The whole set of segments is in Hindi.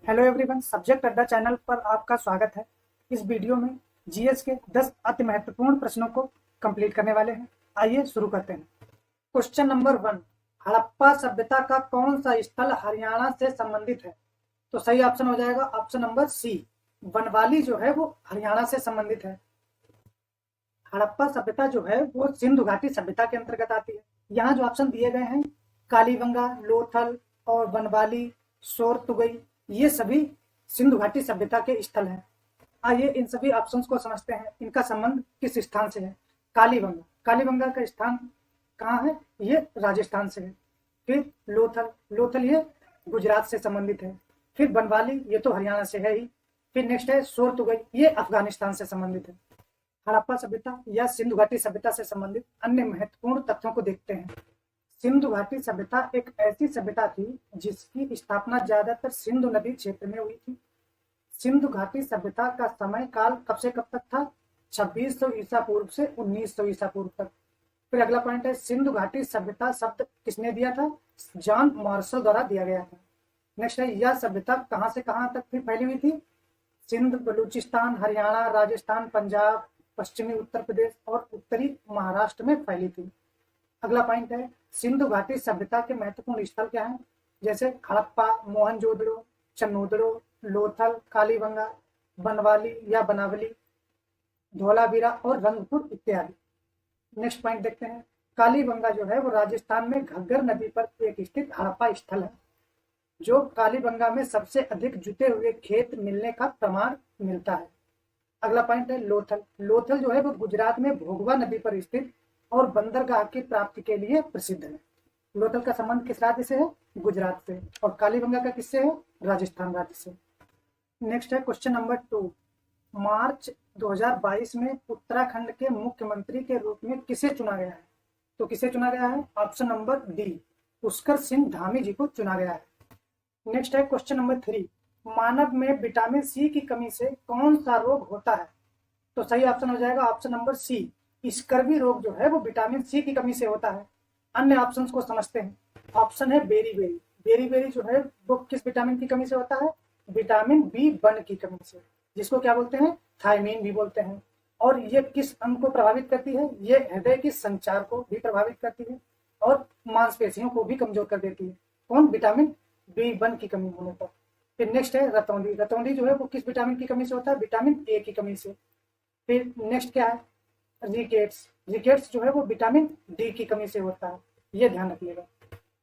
हेलो एवरीवन, सब्जेक्ट अड्डा चैनल पर आपका स्वागत है। इस वीडियो में जीएस के 10 अति महत्वपूर्ण प्रश्नों को कंप्लीट करने वाले हैं। आइए शुरू करते हैं। क्वेश्चन नंबर 1, हड़प्पा सभ्यता का कौन सा स्थल हरियाणा से संबंधित है? तो सही ऑप्शन हो जाएगा ऑप्शन नंबर सी, बनवाली जो है वो हरियाणा से संबंधित है। हड़प्पा सभ्यता जो है वो सिंधु घाटी सभ्यता के अंतर्गत आती है। यहाँ जो ऑप्शन दिए गए हैं कालीबंगा, लोथल और बनवाली, सोरतुगई, ये सभी सिंधु घाटी सभ्यता के स्थल हैं। आइए इन सभी ऑप्शंस को समझते हैं, इनका संबंध किस स्थान से है। कालीबंगा, कालीबंगा का स्थान कहाँ है? ये राजस्थान से है। फिर लोथल, लोथल ये गुजरात से संबंधित है। फिर बनवाली, ये तो हरियाणा से है ही। फिर नेक्स्ट है सोरतुगई, ये अफगानिस्तान से संबंधित है। हड़प्पा सभ्यता या सिंधु घाटी सभ्यता से संबंधित अन्य महत्वपूर्ण तथ्यों को देखते हैं। सिंधु घाटी सभ्यता एक ऐसी सभ्यता थी जिसकी स्थापना ज्यादातर सिंधु नदी क्षेत्र में हुई थी। सिंधु घाटी सभ्यता का समय काल कब से कब तक था? 2600 ईसा पूर्व से 1900 ईसा पूर्व तक। फिर अगला पॉइंट है सिंधु घाटी सभ्यता शब्द किसने दिया था? जॉन मार्शल द्वारा दिया गया था। नेक्स्ट है यह सभ्यता कहां से कहां तक फिर फैली हुई थी? सिंध, बलूचिस्तान, हरियाणा, राजस्थान, पंजाब, पश्चिमी उत्तर प्रदेश और उत्तरी महाराष्ट्र में फैली थी। अगला पॉइंट है सिंधु घाटी सभ्यता के महत्वपूर्ण स्थल क्या हैं? जैसे हड़प्पा, मोहनजोदड़ो, चन्नोदड़ो, लोथल, कालीबंगा, बनवाली या बनावली, धोलावीरा और रंगपुर इत्यादि। नेक्स्ट पॉइंट देखते हैं। कालीबंगा जो है वो राजस्थान में घग्गर नदी पर एक स्थित हड़प्पा स्थल है, जो कालीबंगा में सबसे अधिक जुते हुए खेत मिलने का प्रमाण मिलता है। अगला पॉइंट है लोथल, लोथल जो है वो गुजरात में भोगवा नदी पर स्थित और बंदरगाह की प्राप्ति के लिए प्रसिद्ध है। लोथल का संबंध किस राज्य से है? गुजरात से। और कालीबंगा का किससे है? राजस्थान राज्य से। नेक्स्ट है क्वेश्चन नंबर 2, मार्च 2022 में उत्तराखंड के मुख्यमंत्री के रूप में किसे चुना गया है? तो किसे चुना गया है? Option number D, Pushkar Singh Dhami ji को चुना गया है। नेक्स्ट है क्वेश्चन नंबर 3, मानव में विटामिन सी की कमी से कौन सा रोग होता है? तो सही ऑप्शन हो जाएगा ऑप्शन नंबर सी, स्कर्वी रोग जो है वो विटामिन सी की कमी से होता है। अन्य ऑप्शंस को समझते हैं। ऑप्शन है बेरीबेरी, बेरीबेरी जो है वो किस विटामिन की कमी से होता है? विटामिन B1 की कमी से, जिसको क्या बोलते हैं? थायमीन भी बोलते हैं। और ये किस अंग को प्रभावित करती है? ये हृदय के संचार को भी प्रभावित करती है और मांसपेशियों को भी कमजोर कर देती है। कौन? विटामिन B1 की कमी होने पर। फिर नेक्स्ट है रतौंधी, रतौंधी जो है वो किस विटामिन की कमी से होता है? विटामिन ए की कमी से। फिर नेक्स्ट क्या है? रिकेट्स, रिकेट्स जो है वो विटामिन डी की कमी से होता है, ये ध्यान रखिएगा।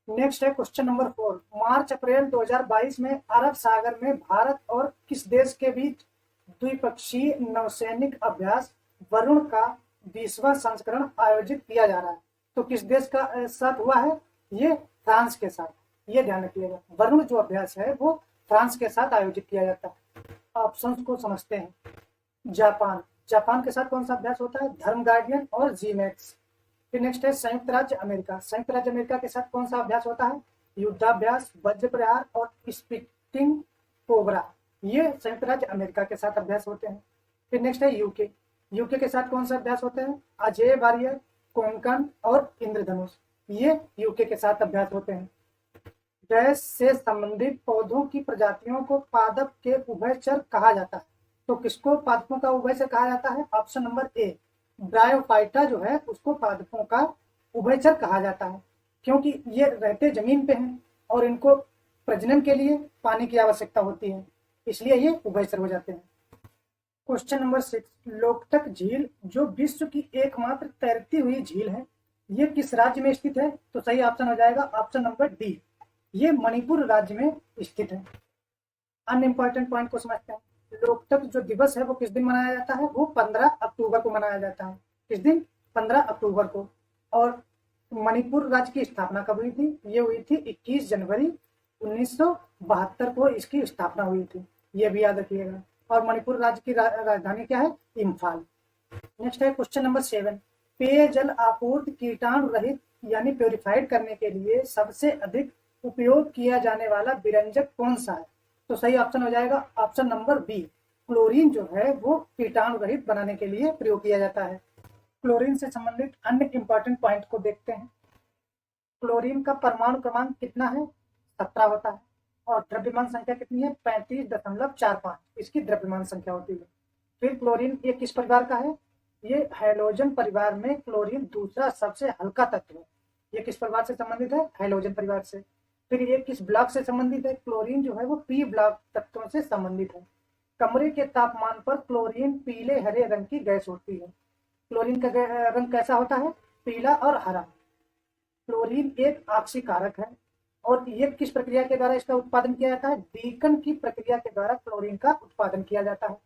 नेक्स्ट है क्वेश्चन नंबर 4, मार्च अप्रैल 2022 में अरब सागर में भारत और किस देश के बीच द्विपक्षीय नौसैनिक अभ्यास वरुण का 20वां संस्करण आयोजित किया जा रहा है? तो किस देश का साथ हुआ है? ये फ्रांस के साथ, ये ध्यान रखिएगा। वरुण जो अभ्यास है वो फ्रांस के साथ आयोजित किया जाता है। ऑप्शंस को समझते हैं। जापान, जापान के साथ कौन सा अभ्यास होता है? धर्म गार्डियन और जीमैक्स। फिर नेक्स्ट है संयुक्त राज्य अमेरिका, संयुक्त राज्य अमेरिका के साथ कौन सा अभ्यास होता है? युद्धाभ्यास, वज्र प्रहार और स्पीटिंग कोबरा, ये संयुक्त राज्य अमेरिका के साथ अभ्यास होते हैं। फिर नेक्स्ट है यूके, यूके के साथ कौन सा अभ्यास होते हैं? अजय वारियर, कोंकण और इंद्रधनुष, ये यूके के साथ अभ्यास होते हैं। गैस से संबंधित पौधों की प्रजातियों को पादप के उभयचर कहा जाता है। तो किसको पादपों का उभयचर कहा जाता है? ऑप्शन नंबर ए, ब्रायोफाइटा जो है उसको पादपों का उभयचर कहा जाता है, क्योंकि ये रहते जमीन पे हैं और इनको प्रजनन के लिए पानी की आवश्यकता होती है, इसलिए ये उभयचर हो जाते हैं। क्वेश्चन नंबर 6, लोकटक झील जो विश्व की एकमात्र तैरती हुई झील है, ये किस राज्य में स्थित है? तो सही ऑप्शन हो जाएगा ऑप्शन नंबर डी, ये मणिपुर राज्य में स्थित है। अन्य इंपॉर्टेंट पॉइंट को समझते हैं। लोकतक जो दिवस है वो किस दिन मनाया जाता है? वो 15 अक्टूबर को मनाया जाता है। किस दिन? 15 अक्टूबर को। और मणिपुर राज्य की स्थापना कब हुई थी? ये हुई थी 21 जनवरी 1972 को इसकी स्थापना हुई थी, ये भी याद रखिएगा। और मणिपुर राज्य की राजधानी क्या है? इम्फाल। नेक्स्ट है क्वेश्चन नंबर 7, पेयजल आपूर्ति कीटाणु रहित यानी प्योरीफाइड करने के लिए सबसे अधिक उपयोग किया जाने वाला विरंजक कौन सा है? तो सही ऑप्शन हो जाएगा ऑप्शन नंबर बी, क्लोरीन जो है वो कीटाणु रहित बनाने के लिए प्रयोग किया जाता है। क्लोरीन से संबंधित अन्य इंपॉर्टेंट पॉइंट को देखते हैं। क्लोरीन का परमाणु क्रमांक कितना है? 17 होता है। और द्रव्यमान संख्या कितनी है 35.45 इसकी द्रव्यमान संख्या होती है। फिर क्लोरीन ये किस परिवार का है, ये हैलोजन परिवार में क्लोरीन दूसरा सबसे हल्का तत्व है। ये किस परिवार से संबंधित है, हैलोजन परिवार से। फिर ये किस ब्लॉक से संबंधित है, क्लोरीन जो है वो पी ब्लॉक तत्वों से संबंधित है। कमरे के तापमान पर क्लोरीन पीले हरे रंग की गैस होती है। क्लोरीन का रंग कैसा होता है, पीला और हरा। क्लोरीन एक ऑक्सीकारक है और ये किस प्रक्रिया के द्वारा इसका उत्पादन किया जाता है, डीकन की प्रक्रिया के द्वारा क्लोरीन का उत्पादन किया जाता है।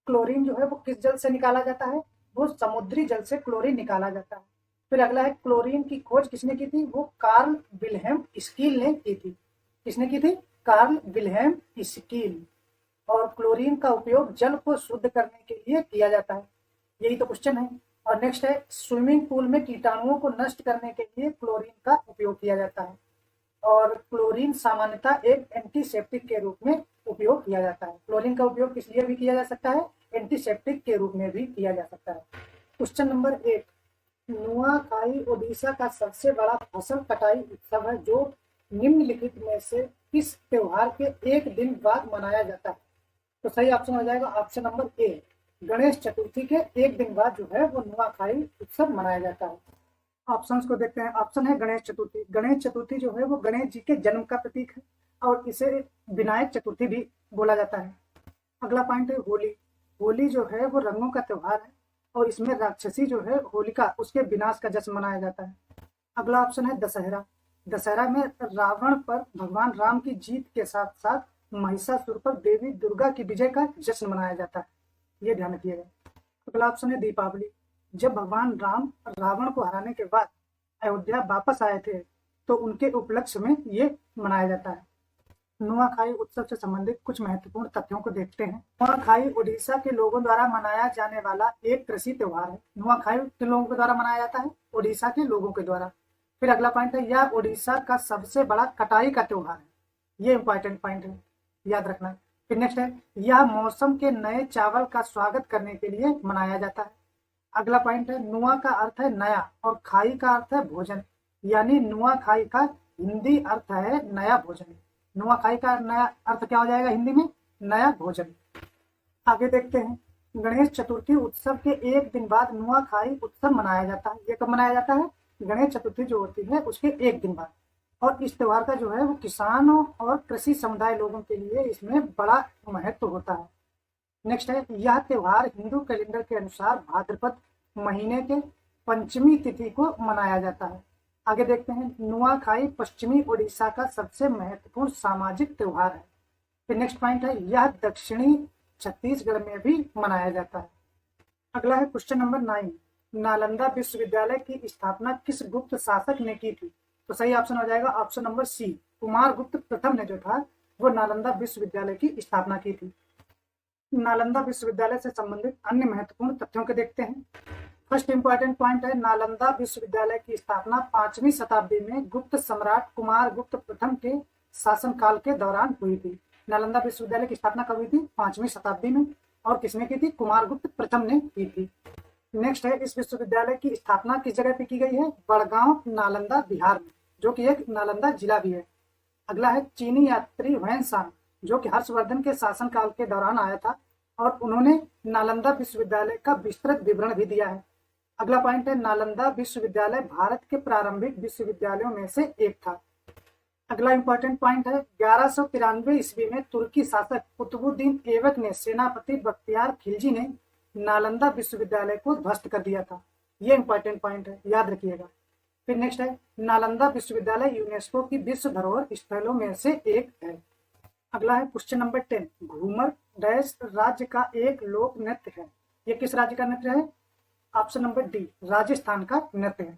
क्लोरीन जो है वो किस जल से निकाला जाता है, वो समुद्री जल से क्लोरीन निकाला जाता है। फिर अगला है क्लोरीन की खोज किसने की थी, वो कार्ल विल्हेम स्कील ने की थी। किसने की थी, कार्ल विल्हेम स्कील। और क्लोरीन का उपयोग जल को शुद्ध करने के लिए किया जाता है। यही तो क्वेश्चन है। और नेक्स्ट है स्विमिंग पूल में कीटाणुओं को नष्ट करने के लिए क्लोरीन का उपयोग किया जाता है। और क्लोरीन सामान्यतः एक एंटीसेप्टिक के रूप में उपयोग किया जाता है। क्लोरीन का उपयोग किस लिए भी किया जा सकता है, एंटीसेप्टिक के रूप में भी किया जा सकता है। क्वेश्चन नंबर 8, नुआखाई ओडिशा का सबसे बड़ा फसल कटाई उत्सव है जो निम्नलिखित में से किस त्योहार के एक दिन बाद मनाया जाता है। तो सही ऑप्शन हो जाएगा option number A, Ganesh Chaturthi के एक दिन बाद जो है वो नुआखाई उत्सव मनाया जाता है। ऑप्शंस को देखते हैं। ऑप्शन है गणेश चतुर्थी। गणेश चतुर्थी जो है वो गणेश जी के जन्म का प्रतीक है और इसे विनायक चतुर्थी भी बोला जाता है। अगला पॉइंट है होली। होली जो है वो रंगों का त्योहार है और इसमें राक्षसी जो है होलिका उसके विनाश का जश्न मनाया जाता है। अगला ऑप्शन है दशहरा। दशहरा में रावण पर भगवान राम की जीत के साथ साथ महिषासुर पर देवी दुर्गा की विजय का जश्न मनाया जाता है, ये ध्यान रखिएगा। अगला ऑप्शन है दीपावली। जब भगवान राम रावण को हराने के बाद अयोध्या वापस आए थे तो उनके उपलक्ष्य में ये मनाया जाता है। नुआखाई उत्सव से संबंधित कुछ महत्वपूर्ण तथ्यों को देखते हैं। नुआखाई उड़ीसा के लोगों द्वारा मनाया जाने वाला एक कृषि त्योहार है। नुआखाई के लोगों के द्वारा मनाया जाता है, उड़ीसा के लोगों के द्वारा। फिर अगला पॉइंट है यह उड़ीसा का सबसे बड़ा कटाई का त्योहार है। ये इंपॉर्टेंट पॉइंट है, याद रखना। फिर नेक्स्ट है यह मौसम के नए चावल का स्वागत करने के लिए मनाया जाता है। अगला पॉइंट है नुआ का अर्थ है नया और खाई का अर्थ है भोजन, यानी नुआ खाई का हिंदी अर्थ है नया भोजन। नुआ खाई का नया अर्थ क्या हो जाएगा हिंदी में, नया भोजन। आगे देखते हैं गणेश चतुर्थी उत्सव के एक दिन बाद नुआ खाई उत्सव मनाया जाता है। ये कब मनाया जाता है, गणेश चतुर्थी जो होती है उसके एक दिन बाद। और इस त्योहार का जो है वो किसानों और कृषि समुदाय लोगों के लिए इसमें बड़ा महत्व होता है। नेक्स्ट है यह त्योहार हिंदू कैलेंडर के अनुसार भाद्रपद महीने के पंचमी तिथि को मनाया जाता है। आगे देखते हैं नुआखाई पश्चिमी उड़ीसा का सबसे महत्वपूर्ण सामाजिक त्योहार है। फिर नेक्स्ट पॉइंट है यह दक्षिणी छत्तीसगढ़ में भी मनाया जाता है। अगला है क्वेश्चन नंबर 9, नालंदा विश्वविद्यालय की स्थापना किस गुप्त शासक ने की थी। तो सही ऑप्शन हो जाएगा ऑप्शन नंबर सी, कुमार गुप्त प्रथम ने जो था वो नालंदा विश्वविद्यालय की स्थापना की थी। नालंदा विश्वविद्यालय से संबंधित अन्य महत्वपूर्ण तथ्यों को देखते हैं। फर्स्ट इंपॉर्टेंट पॉइंट है नालंदा विश्वविद्यालय की स्थापना 5वीं शताब्दी में गुप्त सम्राट कुमार गुप्त प्रथम के शासनकाल के दौरान हुई थी। नालंदा विश्वविद्यालय की स्थापना कब हुई थी, 5वीं शताब्दी में, और किसने की थी, कुमार गुप्त प्रथम ने की थी। नेक्स्ट है इस विश्वविद्यालय की स्थापना किस जगह पे की गई है, बड़गांव नालंदा बिहार में, जो कि एक नालंदा जिला भी है। अगला है चीनी यात्री वैनसांग जो कि हर्षवर्धन के शासनकाल के दौरान आया था और उन्होंने नालंदा विश्वविद्यालय का विस्तृत विवरण भी दिया है। अगला पॉइंट है नालंदा विश्वविद्यालय भारत के प्रारंभिक विश्वविद्यालयों में से एक था। अगला इंपॉर्टेंट पॉइंट है 1193 ईस्वी में तुर्की शासक कुतुबुद्दीन ऐबक ने सेनापति बख्तियार खिलजी ने नालंदा विश्वविद्यालय को ध्वस्त कर दिया था। ये इंपॉर्टेंट पॉइंट है, याद रखिएगा। फिर नेक्स्ट है नालंदा विश्वविद्यालय यूनेस्को की विश्व धरोहर स्थलों में से एक है। अगला है क्वेश्चन नंबर 10, घूमर डैश राज्य का एक लोक नृत्य है। ये किस राज्य का नृत्य है, ऑप्शन नंबर डी, राजस्थान का नृत्य है।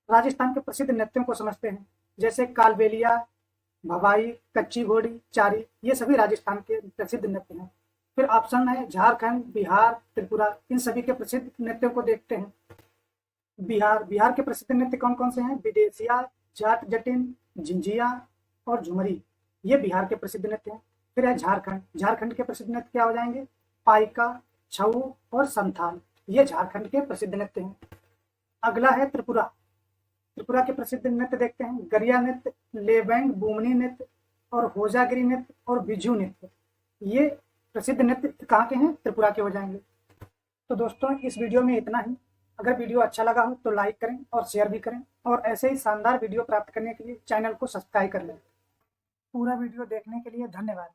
राजस्थान के प्रसिद्ध नृत्यों को समझते हैं, जैसे कालबेलिया, भवाई, कच्ची घोड़ी, चारी, ये सभी राजस्थान के प्रसिद्ध नृत्य हैं। फिर ऑप्शन है झारखंड, बिहार, त्रिपुरा, इन सभी के प्रसिद्ध नृत्यों को देखते हैं। बिहार के प्रसिद्ध नृत्य कौन कौन से हैं, विदेशिया, जाट जटिन, झिंझिया और झुमरी, ये बिहार के प्रसिद्ध नृत्य हैं। फिर है झारखंड के प्रसिद्ध नृत्य क्या हो जाएंगे, पाइका, छऊ और संथाल, ये झारखंड के प्रसिद्ध नृत्य हैं। अगला है त्रिपुरा के प्रसिद्ध नृत्य देखते हैं, गरिया नृत्य, लेबैंग, बुमनी नृत्य, और होजागिरी नृत्य और बिजू नृत्य, ये प्रसिद्ध नृत्य कहाँ के हैं? त्रिपुरा के हो जाएंगे। तो दोस्तों इस वीडियो में इतना ही। अगर वीडियो अच्छा लगा हो तो लाइक करें और शेयर भी करें, और ऐसे ही शानदार वीडियो प्राप्त करने के लिए चैनल को सब्सक्राइब कर लें। पूरा वीडियो देखने के लिए धन्यवाद।